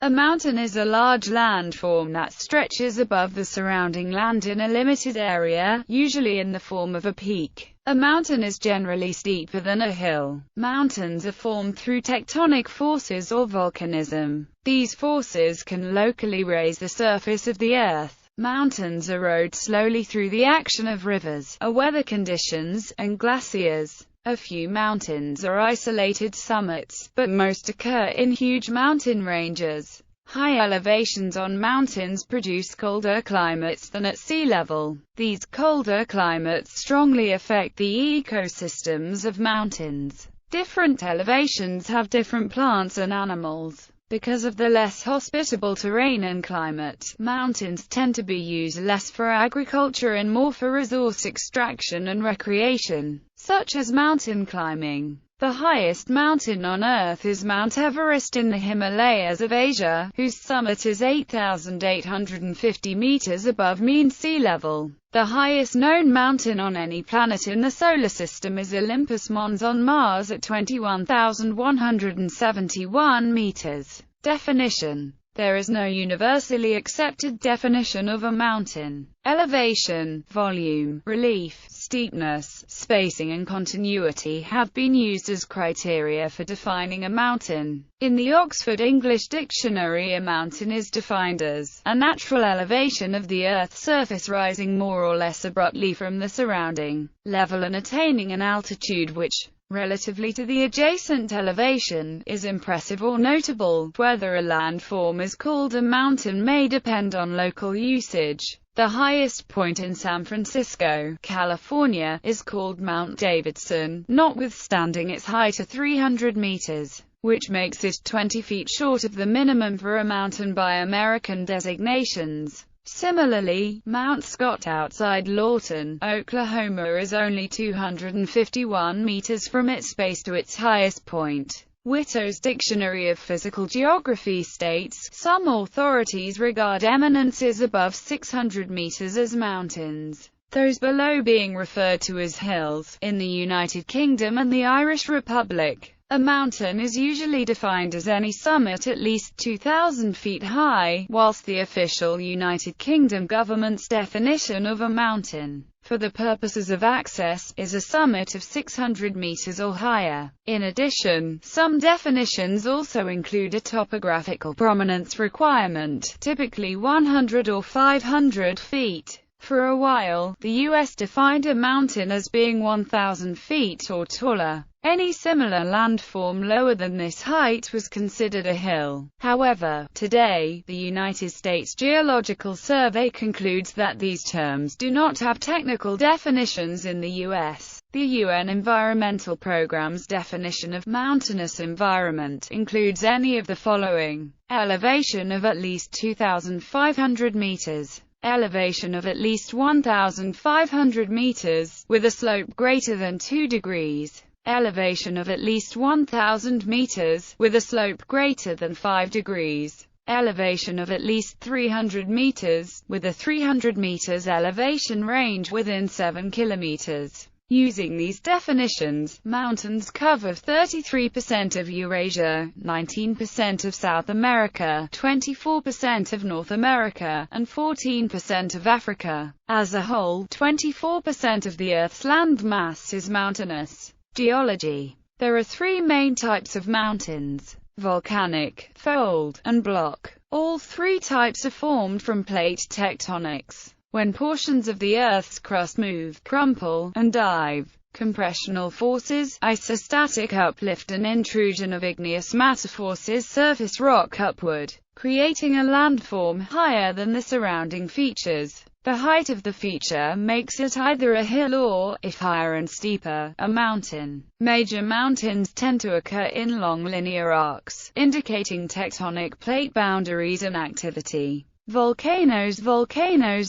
A mountain is a large landform that stretches above the surrounding land in a limited area, usually in the form of a peak. A mountain is generally steeper than a hill. Mountains are formed through tectonic forces or volcanism. These forces can locally raise the surface of the Earth. Mountains erode slowly through the action of rivers, weather conditions, and glaciers. A few mountains are isolated summits, but most occur in huge mountain ranges. High elevations on mountains produce colder climates than at sea level. These colder climates strongly affect the ecosystems of mountains. Different elevations have different plants and animals. Because of the less hospitable terrain and climate, mountains tend to be used less for agriculture and more for resource extraction and recreation, such as mountain climbing. The highest mountain on Earth is Mount Everest in the Himalayas of Asia, whose summit is 8,850 meters above mean sea level. The highest known mountain on any planet in the solar system is Olympus Mons on Mars at 21,171 meters. Definition: there is no universally accepted definition of a mountain. Elevation, volume, relief, steepness, spacing and continuity have been used as criteria for defining a mountain. In the Oxford English Dictionary, a mountain is defined as a natural elevation of the Earth's surface rising more or less abruptly from the surrounding level and attaining an altitude which, relatively to the adjacent elevation, is impressive or notable. Whether a landform is called a mountain may depend on local usage. The highest point in San Francisco, California, is called Mount Davidson, notwithstanding its height of 300 meters, which makes it 20 feet short of the minimum for a mountain by American designations. Similarly, Mount Scott outside Lawton, Oklahoma is only 251 meters from its base to its highest point. Witto's Dictionary of Physical Geography states, some authorities regard eminences above 600 meters as mountains, those below being referred to as hills. In the United Kingdom and the Irish Republic, a mountain is usually defined as any summit at least 2,000 feet high, whilst the official United Kingdom government's definition of a mountain, for the purposes of access, is a summit of 600 meters or higher. In addition, some definitions also include a topographical prominence requirement, typically 100 or 500 feet. For a while, the U.S. defined a mountain as being 1,000 feet or taller. Any similar landform lower than this height was considered a hill. However, today, the United States Geological Survey concludes that these terms do not have technical definitions in the U.S. The UN Environmental Programme's definition of mountainous environment includes any of the following: elevation of at least 2,500 meters. Elevation of at least 1,500 meters, with a slope greater than 2 degrees. Elevation of at least 1,000 meters, with a slope greater than 5 degrees. Elevation of at least 300 meters, with a 300 meters elevation range within 7 kilometers. Using these definitions, mountains cover 33% of Eurasia, 19% of South America, 24% of North America, and 14% of Africa. As a whole, 24% of the Earth's land mass is mountainous. Geology. There are three main types of mountains: volcanic, fold, and block. All three types are formed from plate tectonics. When portions of the Earth's crust move, crumple, and dive, compressional forces, isostatic uplift and intrusion of igneous matter forces surface rock upward, creating a landform higher than the surrounding features. The height of the feature makes it either a hill or, if higher and steeper, a mountain. Major mountains tend to occur in long linear arcs, indicating tectonic plate boundaries and activity. Volcanoes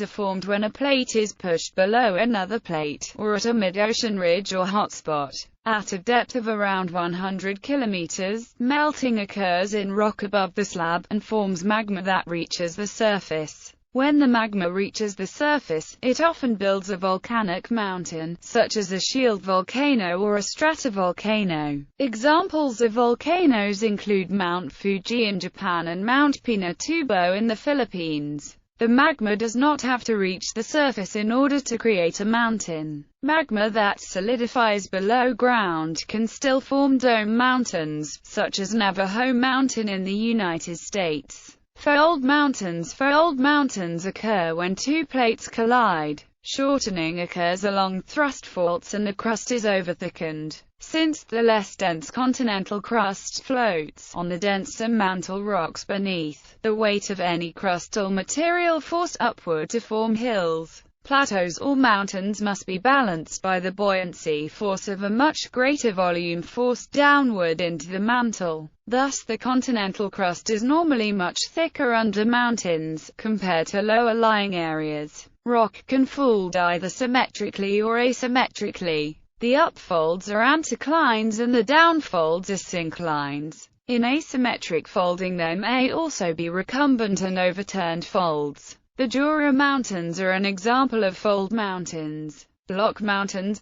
are formed when a plate is pushed below another plate, or at a mid-ocean ridge or hotspot. At a depth of around 100 kilometers, melting occurs in rock above the slab, and forms magma that reaches the surface. When the magma reaches the surface, it often builds a volcanic mountain, such as a shield volcano or a stratovolcano. Examples of volcanoes include Mount Fuji in Japan and Mount Pinatubo in the Philippines. The magma does not have to reach the surface in order to create a mountain. Magma that solidifies below ground can still form dome mountains, such as Navajo Mountain in the United States. Fold mountains occur when two plates collide. Shortening occurs along thrust faults and the crust is over-thickened. Since the less dense continental crust floats on the denser mantle rocks beneath, the weight of any crustal material forced upward to form hills, plateaus or mountains must be balanced by the buoyancy force of a much greater volume forced downward into the mantle. Thus the continental crust is normally much thicker under mountains, compared to lower-lying areas. Rock can fold either symmetrically or asymmetrically. The upfolds are anticlines and the downfolds are synclines. In asymmetric folding there may also be recumbent and overturned folds. The Jura Mountains are an example of fold mountains. Block mountains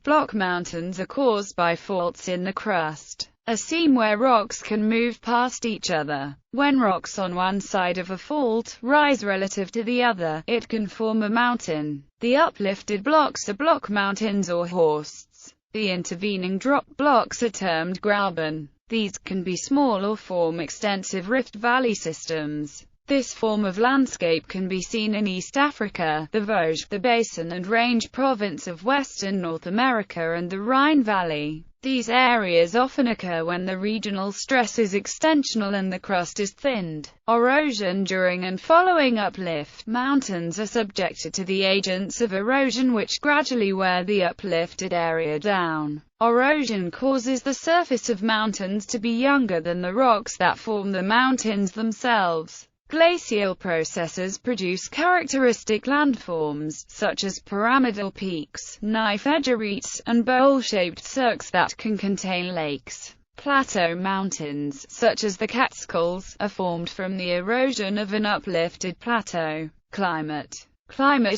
are caused by faults in the crust, a seam where rocks can move past each other. When rocks on one side of a fault rise relative to the other, it can form a mountain. The uplifted blocks are block mountains or horsts. The intervening drop blocks are termed graben. These can be small or form extensive rift valley systems. This form of landscape can be seen in East Africa, the Vosges, the Basin and Range province of western North America and the Rhine Valley. These areas often occur when the regional stress is extensional and the crust is thinned. Erosion during and following uplift. Mountains are subjected to the agents of erosion which gradually wear the uplifted area down. Erosion causes the surface of mountains to be younger than the rocks that form the mountains themselves. Glacial processes produce characteristic landforms, such as pyramidal peaks, knife edge arêtes, and bowl-shaped cirques that can contain lakes. Plateau mountains, such as the Catskills, are formed from the erosion of an uplifted plateau. Climate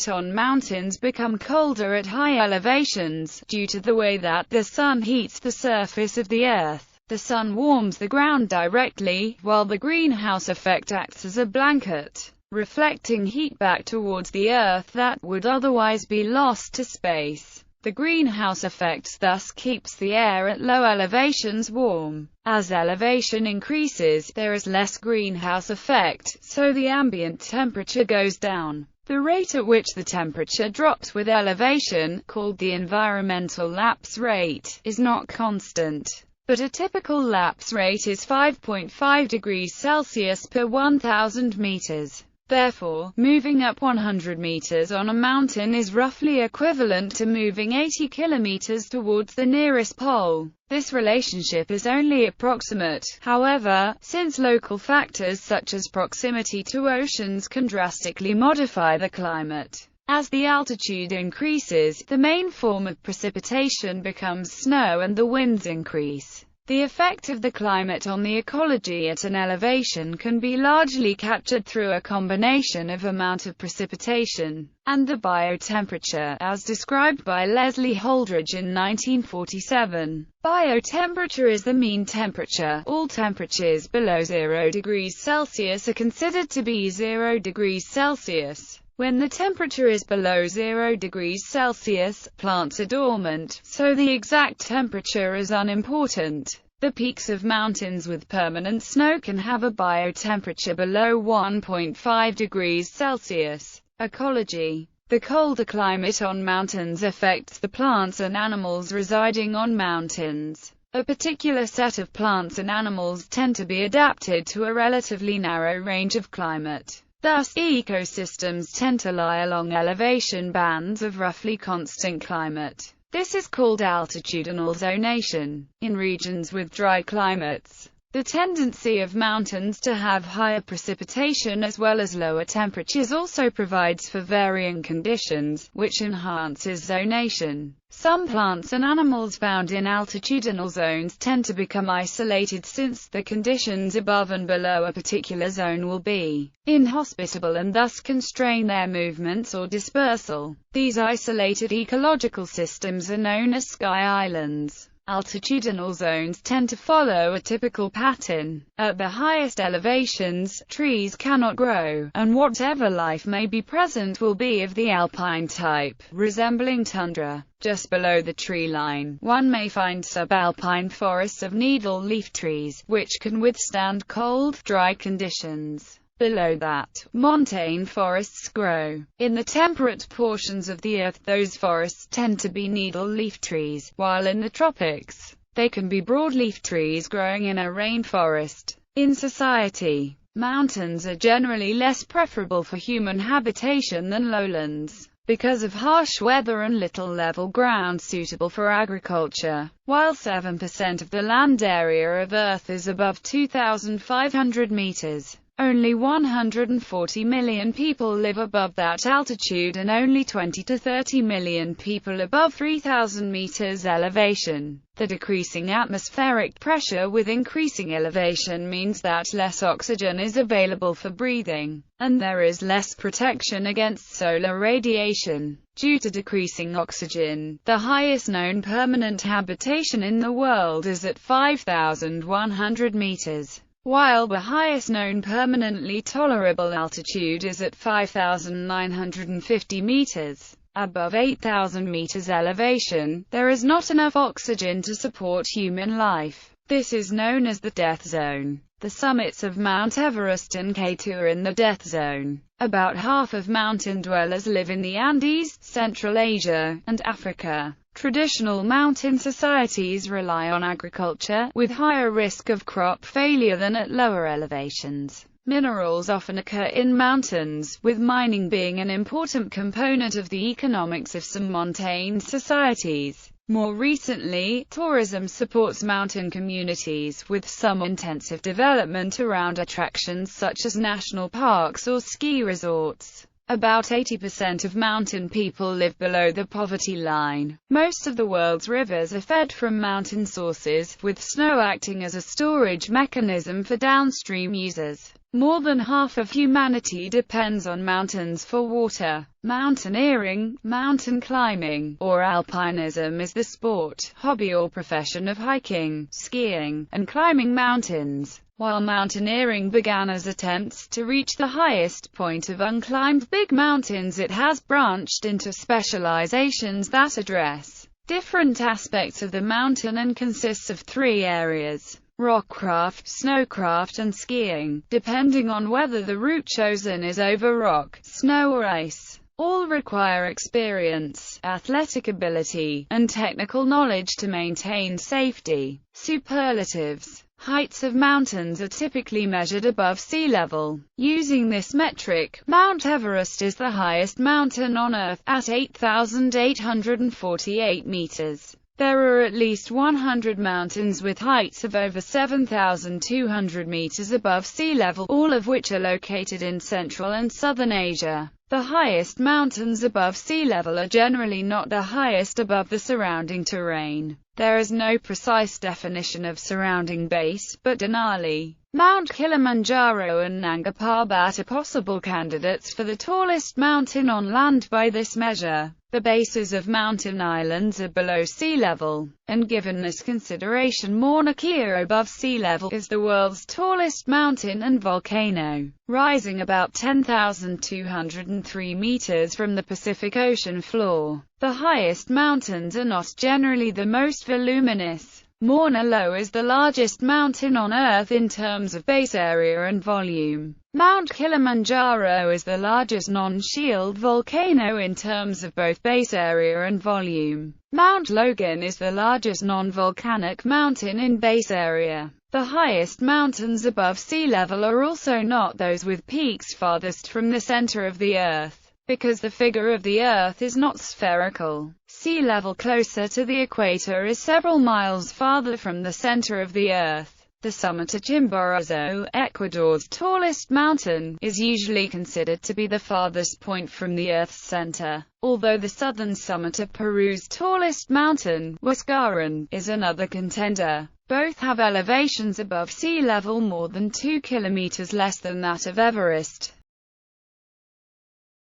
on mountains become colder at high elevations, due to the way that the sun heats the surface of the earth. The sun warms the ground directly, while the greenhouse effect acts as a blanket, reflecting heat back towards the Earth that would otherwise be lost to space. The greenhouse effect thus keeps the air at low elevations warm. As elevation increases, there is less greenhouse effect, so the ambient temperature goes down. The rate at which the temperature drops with elevation, called the environmental lapse rate, is not constant. But a typical lapse rate is 5.5 degrees Celsius per 1,000 meters. Therefore, moving up 100 meters on a mountain is roughly equivalent to moving 80 kilometers towards the nearest pole. This relationship is only approximate, however, since local factors such as proximity to oceans can drastically modify the climate. As the altitude increases, the main form of precipitation becomes snow and the winds increase. The effect of the climate on the ecology at an elevation can be largely captured through a combination of amount of precipitation and the biotemperature, as described by Leslie Holdridge in 1947. Biotemperature is the mean temperature. All temperatures below 0 degrees Celsius are considered to be 0 degrees Celsius. When the temperature is below 0 degrees Celsius, plants are dormant, so the exact temperature is unimportant. The peaks of mountains with permanent snow can have a biotemperature below 1.5 degrees Celsius. Ecology. The colder climate on mountains affects the plants and animals residing on mountains. A particular set of plants and animals tend to be adapted to a relatively narrow range of climate. Thus, ecosystems tend to lie along elevation bands of roughly constant climate. This is called altitudinal zonation. In regions with dry climates, The tendency of mountains to have higher precipitation as well as lower temperatures also provides for varying conditions, which enhances zonation. Some plants and animals found in altitudinal zones tend to become isolated since the conditions above and below a particular zone will be inhospitable and thus constrain their movements or dispersal. These isolated ecological systems are known as sky islands. Altitudinal zones tend to follow a typical pattern. At the highest elevations, trees cannot grow, and whatever life may be present will be of the alpine type, resembling tundra. Just below the tree line, one may find subalpine forests of needle-leaf trees, which can withstand cold, dry conditions. Below that, montane forests grow. In the temperate portions of the earth, those forests tend to be needle-leaf trees, while in the tropics, they can be broadleaf trees growing in a rainforest. In society, mountains are generally less preferable for human habitation than lowlands, because of harsh weather and little level ground suitable for agriculture. While 7% of the land area of Earth is above 2,500 meters, only 140 million people live above that altitude and only 20 to 30 million people above 3,000 meters elevation. The decreasing atmospheric pressure with increasing elevation means that less oxygen is available for breathing, and there is less protection against solar radiation. Due to decreasing oxygen, the highest known permanent habitation in the world is at 5,100 meters. While the highest known permanently tolerable altitude is at 5,950 meters. Above 8,000 meters elevation, there is not enough oxygen to support human life. This is known as the death zone. The summits of Mount Everest and K2 are in the death zone. About half of mountain dwellers live in the Andes, Central Asia, and Africa. Traditional mountain societies rely on agriculture, with higher risk of crop failure than at lower elevations. Minerals often occur in mountains, with mining being an important component of the economics of some montane societies. More recently, tourism supports mountain communities, with some intensive development around attractions such as national parks or ski resorts. About 80% of mountain people live below the poverty line. Most of the world's rivers are fed from mountain sources, with snow acting as a storage mechanism for downstream users. More than half of humanity depends on mountains for water. Mountaineering, mountain climbing, or alpinism is the sport, hobby or profession of hiking, skiing, and climbing mountains. While mountaineering began as attempts to reach the highest point of unclimbed big mountains, it has branched into specializations that address different aspects of the mountain and consists of three areas: rockcraft, snowcraft, and skiing, depending on whether the route chosen is over rock, snow or ice. All require experience, athletic ability, and technical knowledge to maintain safety. Superlatives. Heights of mountains are typically measured above sea level. Using this metric, Mount Everest is the highest mountain on Earth, at 8,848 meters. There are at least 100 mountains with heights of over 7,200 meters above sea level, all of which are located in Central and Southern Asia. The highest mountains above sea level are generally not the highest above the surrounding terrain. There is no precise definition of surrounding base, but Denali, Mount Kilimanjaro and Nanga Parbat are possible candidates for the tallest mountain on land by this measure. The bases of mountain islands are below sea level, and given this consideration, Mauna Kea above sea level is the world's tallest mountain and volcano, rising about 10,203 meters from the Pacific Ocean floor. The highest mountains are not generally the most voluminous. Mauna Loa is the largest mountain on Earth in terms of base area and volume. Mount Kilimanjaro is the largest non-shield volcano in terms of both base area and volume. Mount Logan is the largest non-volcanic mountain in base area. The highest mountains above sea level are also not those with peaks farthest from the center of the Earth, because the figure of the Earth is not spherical. Sea level closer to the equator is several miles farther from the center of the Earth. The summit of Chimborazo, Ecuador's tallest mountain, is usually considered to be the farthest point from the Earth's center, although the southern summit of Peru's tallest mountain, Huascaran, is another contender. Both have elevations above sea level more than 2 kilometers less than that of Everest.